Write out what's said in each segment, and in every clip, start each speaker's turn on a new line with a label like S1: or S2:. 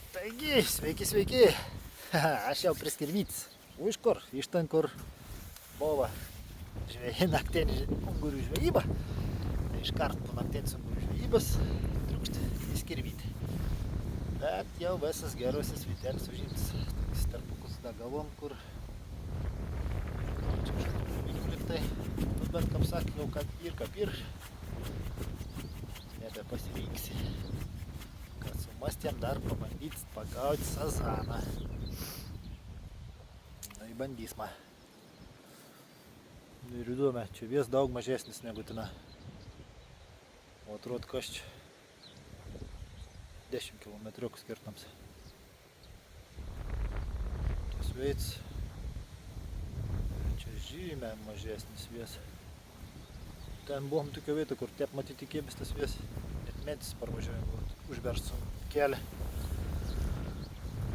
S1: Taigi, sveiki, sveiki. Aš jau priskirvytis. Iš kur? Iš ten, kur buvo žvejai naktinį ungurių žvejybą. Tai iškart po naktinės ungurių žvejybos trūksta įskirvyti. Bet jau visas gerusis vytelis užimtas. Toks tarpukus dagalom, kur čia kažkur liktai. Nu, bet kaip sakė, jau kaip ir nebepasirinksi. Kad su mastėm dar pabandyti pagauti sazaną. Na, įbandys man. Ir įdomu, čia vies daug mažesnis negu tina. O atrodo, kas čia 10 km skirtams. Tas veids. Čia žymiai mažesnis vies. Ten buvom tokia vieta, kur taip matyti kėbis tas vies. Net medis parvažiuojam, užberstum kelią.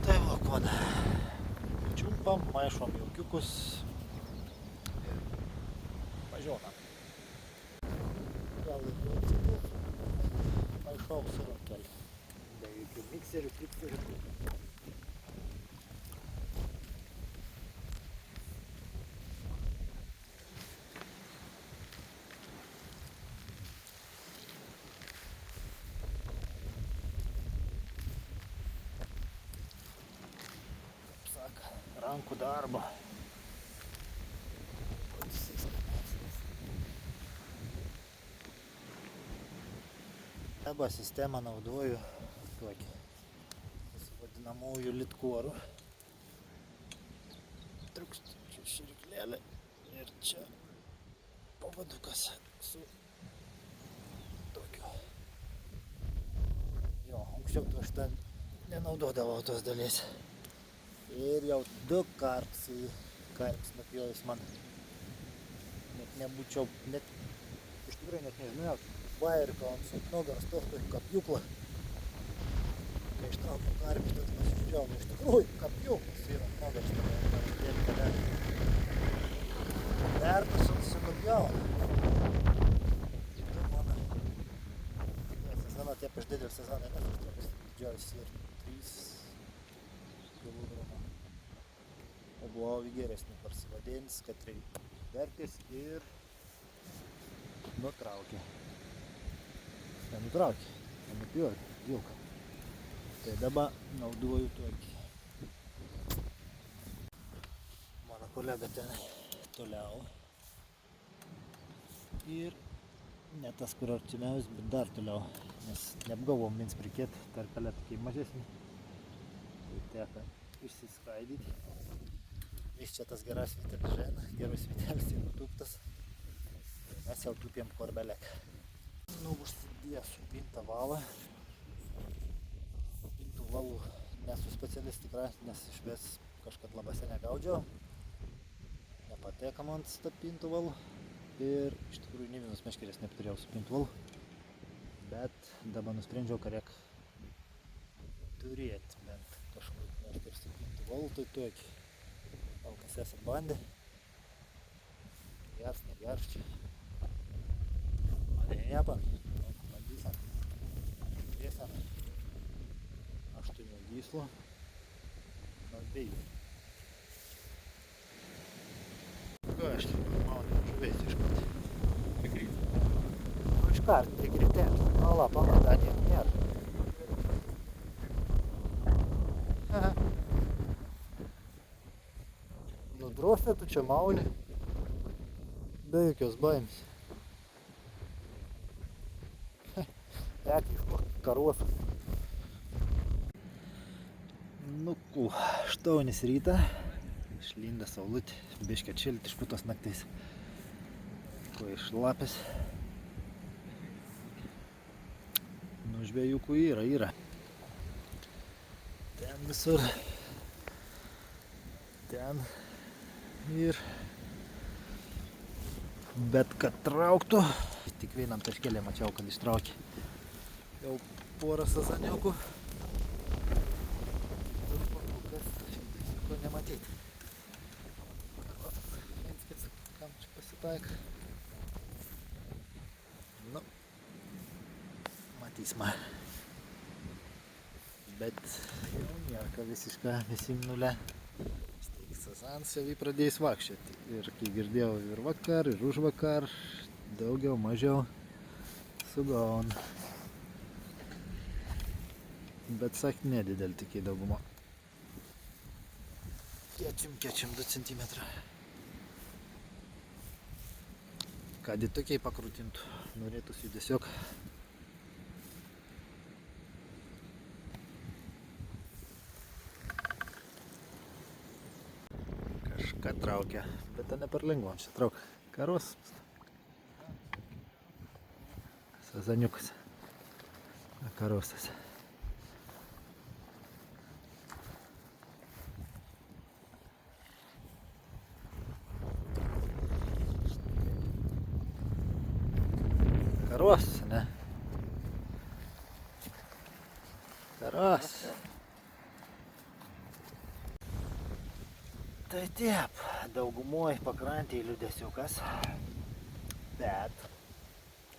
S1: Tai va, kona. Čiumpam, maišom jaukiukus ir važiuojam. Gal ir maišau savo kelią. Be jokių mikserių, trikserių. Rankų darbo. Dabar sistemą naudoju tokį vadinamųjų litkorų. Trūksta čia širiklėlė ir čia pavadukas su tokiu. Jo, anksčiau to aš ten nenaudodavau tos dalies. Ir jau 2 kartus į kaimus nupjovęs man. Net nebūčiau, iš tikrųjų net nežinau, bairką ant nugaros tokio kapjuklą. Kai ištraukiau karpį, tad pasižiūrėjau, iš tikrųjų kapjuklas yra ant nugaros. Vertus ant sunupjau. Mano sezona, taip iš didelį sezoną nesustoks. Didžiausias ir 3 kg. O buvo geresnį parsivadins, kad tai vertės ir nutraukė. Nenutraukė, nenupjovė, vilką. Tai dabar naudoju tokį. Mano kolega ten toliau. Ir ne tas, kur artimiausias, bet dar toliau. Nes neapgalvom mins prikėt, tarpelė tokiai mažesnį. Tai teka išsiskaidyti. Vis čia tas geras vytelis žena, geras vytelis ir nutūptas. Mes jau tūpėm korbelek. Nu, užsidėsiu pintą valą. Pintų valų nesu specialist tikrai, nes išves kažkad labase negaudžiau. Nepatekam ant pintų valų. Ir iš tikrųjų ne vienos meškerės neturėjau su pintų valų. Bet dabar nusprendžiau, kad reik turėti bent kažkur meškerės su pintų valų, tai tokį. Gal kas esat bandę. Gers, negers čia. Nepa. Bandysim. Dėsim. 8 gyslo. Nuo 2. Ką aš čia maudau žuvės iškart. Prikryt. Nu iškart prikrytėm. Ala, pamata, nieko nėra. Nudrofė, tu čia mauni, be jokios baimės. Eki iš karuos. Nu, 8 rytą, išlinda saulutė, biškia atšilti iš putos naktais. Ko iš lapės. Nu, žvejukų yra. Ten visur. Ten. Ir bet kad trauktų, tik vienam taškelė mačiau, kad ištraukė jau porą sazaniukų. Tur kol kas ko nematyti. Vienskits, kam čia pasitaik. Nu, matysime. Bet Jau nieko visiška, visi nulė. Sazans jau pradėjęs vaikščioti. Ir kai girdėjau ir vakar, ir už vakar, daugiau, mažiau sugaun. Bet sak nedidel tik į daugumą. Kečim 2 cm. Kad į tokiai pakrūtintų, norėtųsi tiesiog. Kažką traukia, bet tai ne per lengva, čia traukia. Karos. Sazaniukas. Karosas. Karos, ne? Karos. Tai taip, daugumoj pakrantėje liūdesiukas, bet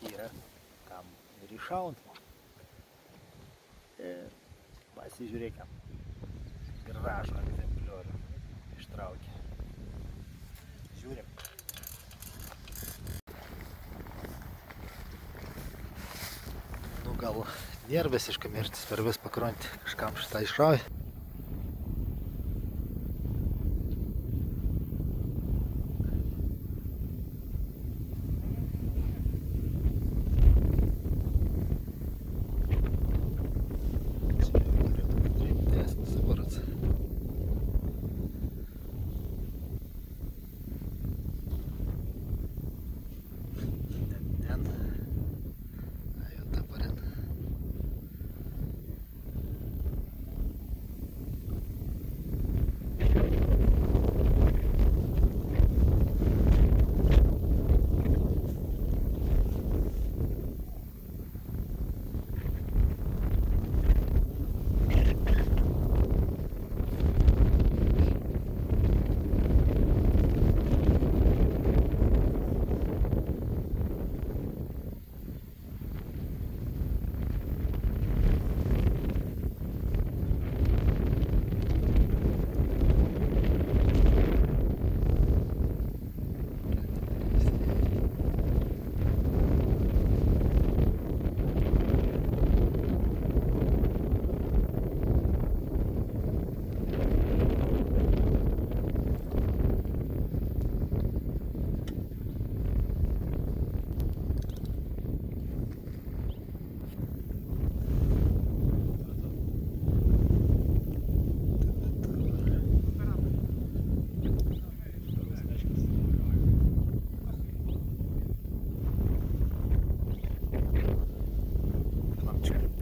S1: yra kam ir iššaut. Ir pasižiūrėkim, gražų egzempliorių ištraukė. Žiūrim. Nu gal nėra visiškai mirtis per vis pakrantį, kažkam šitą išrauja.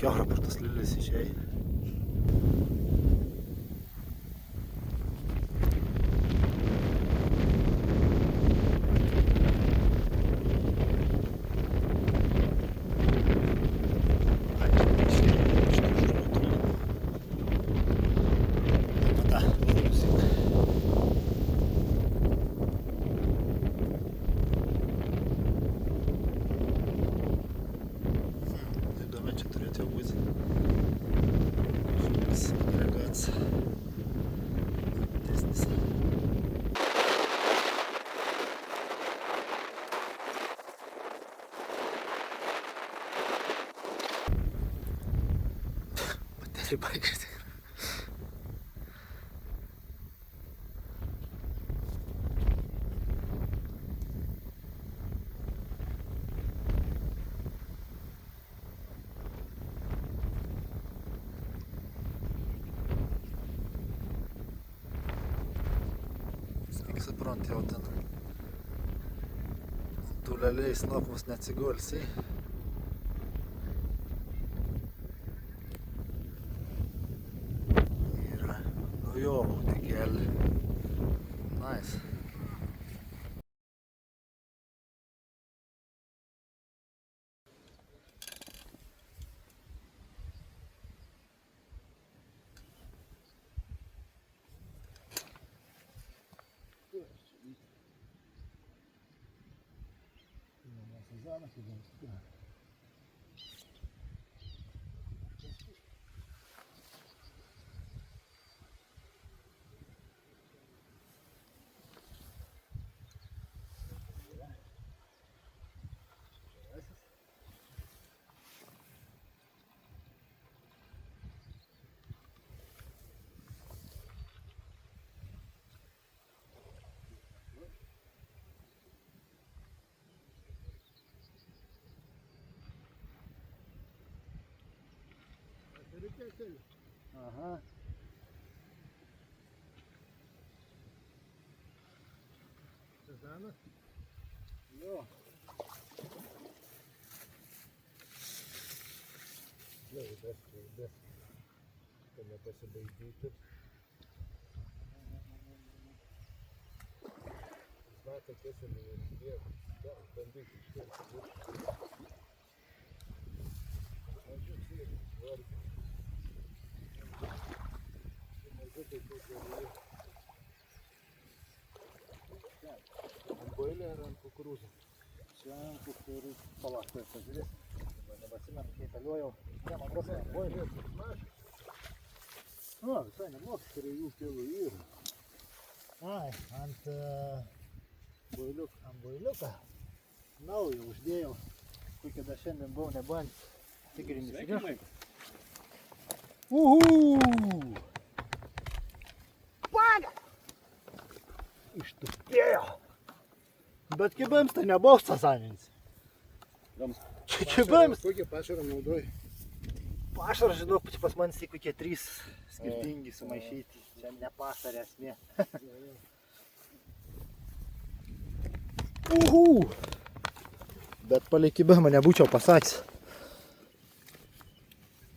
S1: Kiaura per tas lėlės išėjai. Įdomi čia turėtų būti. Žuvis agregats. Didesnis. Baterija baigėsi. Suprantu, jau ten tų lėliais nokmus neatsigulsi. Yra naujovų tikėlį. Nice. Aha.
S2: Sezanas?
S1: Jo.
S2: Laidas. Kad nepasibaidyti. Mato tiesiami ir jie bandyti iškirti. Mažiuk sėdi, vargiai. Mažiukai kaip galėjai. Ant boilio ar ant kukurūzų?
S1: Čia kukurūzų. Palauk, tuoj pažiūrės. Nebesimenu, kai kaliuojau. Ne, man atrodo, ant boilio. O, visai neblogas.
S2: 3 kilų yra.
S1: Ai, ant boiliuką. Naują uždėjau. Kokią dar šiandien buvau nebandęs. Tikrinis riešutas. Vaga! Ištupėjo. Bet kibėms tai nebuvo sazaninis. Čia kibėms.
S2: Kokį pašarą naudoji?
S1: Pašarą, žinok, pas man kokie 3 skirtingi sumaišyti. Čia ne pašarė esmė. Bet palei kibėmą nebūčiau pasakęs.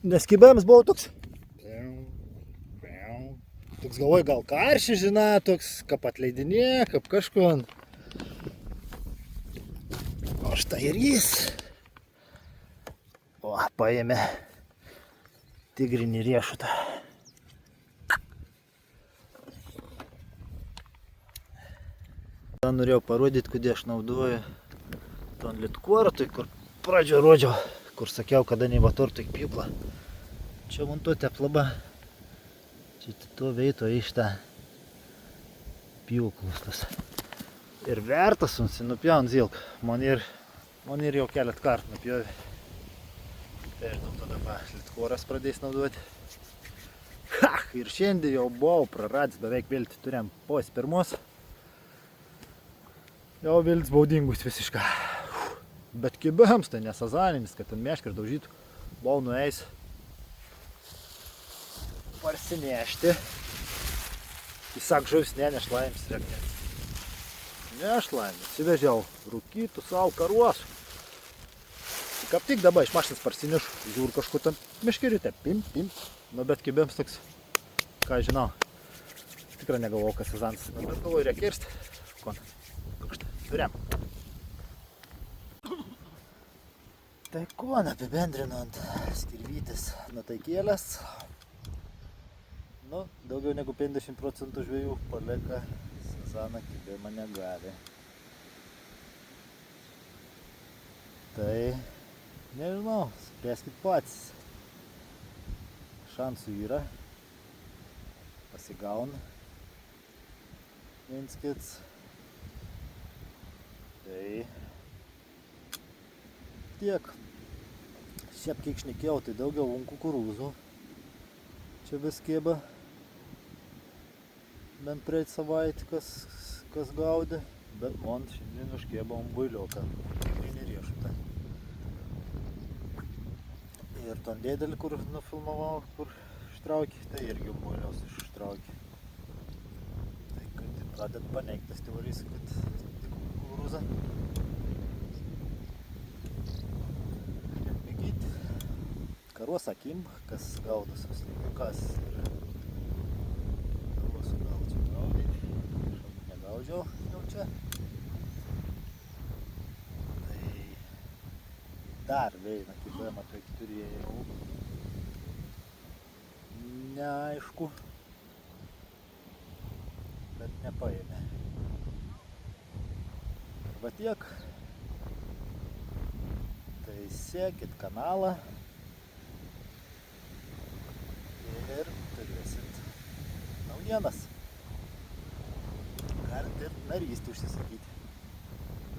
S1: Nes kibėms buvau toks. Toks galvoj, gal karšį žina, toks kap atleidinė, kap kažkuon. O štai ir jis. O, paėmė tigrinį riešutą. Norėjau parodyti, kodėl aš naudoju ton litkuortui, kur pradžio rodžiau, kur sakiau, kada nevatortui pjūklą. Čia montuoti aplaba. Čia to veito iš tą pjūklus tas. Ir vertas nupjaun zilk. Man ir jau kelet kart nupjovė. Tai aš daug tada litkuoras pradės naudoti. Ir šiandien jau buvau praradęs beveik viltį. Turėjom pos pirmos. Jau viltis baudingus visiškai. Bet kibėms tai nesazaninis, kad ten meškį ir daužytų. Buvau nueis parsinešti. Jis sak, žuvis nešlaimis reknės. Nešlaimis. Atsivežiau rūkytų savo karuosų. Kaip tik dabar iš mašinas parsinešu. Žiūr kažkur tam meškirite. Pim. Nu bet kibėms toks, ką žinau. Tikrai negalvojau, kas sazanis. Bet galvoju, reikia kirsti. Turėm. Tai kuo apibendrinant skirvytis nuotaikėlės. Nu, daugiau negu 50% žvejų palieka sazaną kibėmą negavę. Tai, nežinau, spręskit patys. Šansų yra. Pasigauna. Viens kits. Tai tiek. Šiaip kiek šnekėjau, tai daugiau ant kukurūzų. Čia vis kėba. Bent praeit savaitę kas gaudė. Bet man šiandien užkėba ant boiliuką. Tigrinį riešutą. Ir ton dėdelį, kur nufilmavau, kur ištraukė, tai irgi boiliaus ištraukė. Tai kad pradėt paneigtas teorijas, kad tik kukurūzą. Mėgyti karuos akim, kas gaudas kas ir karuosų gal čia gaudyti. Negaudžiau jau čia. Tai dar veina kibėmą tokį turėjau. Neaišku. Bet nepaėmė. Va tiek. Tai sekit kanalą. Ir turėsit naujienas. Galit ir narystį užsisakyti.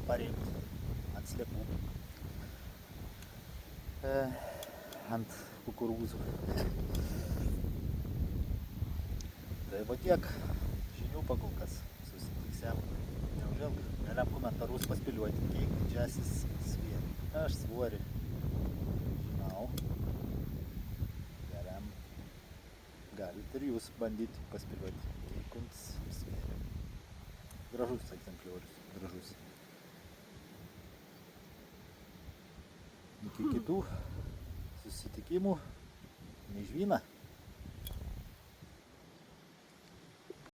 S1: Pareikti ant sliekų. Ant kukurūzų. Tai va tiek žinių pakolkas. Susitiksim neužilgai. Galim komentarus paspėliuoti, kiek didžiasis svorį. Aš svorį žinau. Galim jūs bandyti paspėlioti. Keikuns svėrė. Gražus egzempliorius, gražus. Iki kitų susitikimų. Nežvyna.